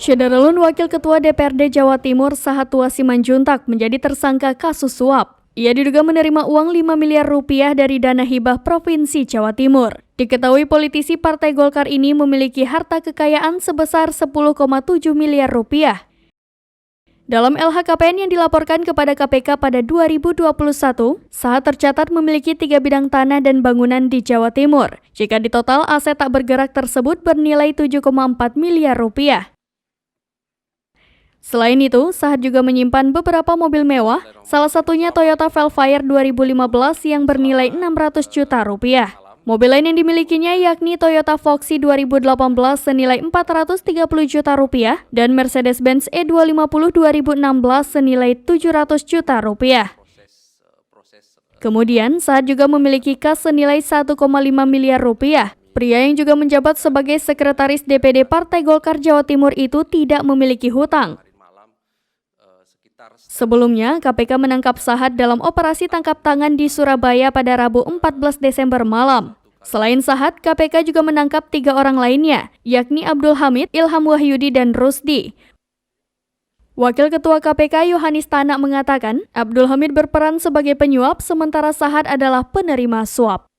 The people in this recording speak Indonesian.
Syederulun Wakil Ketua DPRD Jawa Timur Sahat Simanjuntak menjadi tersangka kasus suap. Ia diduga menerima uang 5 miliar rupiah dari dana hibah Provinsi Jawa Timur. Diketahui politisi Partai Golkar ini memiliki harta kekayaan sebesar 10,7 miliar rupiah. Dalam LHKPN yang dilaporkan kepada KPK pada 2021, Sahat tercatat memiliki 3 bidang tanah dan bangunan di Jawa Timur. Jika ditotal, aset tak bergerak tersebut bernilai 7,4 miliar rupiah. Selain itu, Sahat juga menyimpan beberapa mobil mewah, salah satunya Toyota Velfire 2015 yang bernilai 600 juta rupiah. Mobil lain yang dimilikinya yakni Toyota Foxy 2018 senilai 430 juta rupiah dan Mercedes-Benz E250 2016 senilai 700 juta rupiah. Kemudian, Sahat juga memiliki kas senilai 1,5 miliar rupiah. Pria yang juga menjabat sebagai sekretaris DPD Partai Golkar Jawa Timur itu tidak memiliki hutang. Sebelumnya, KPK menangkap Sahat dalam operasi tangkap tangan di Surabaya pada Rabu 14 Desember malam. Selain Sahat, KPK juga menangkap 3 orang lainnya, yakni Abdul Hamid, Ilham Wahyudi, dan Rusdi. Wakil Ketua KPK Yohanis Tanak mengatakan, Abdul Hamid berperan sebagai penyuap, sementara Sahat adalah penerima suap.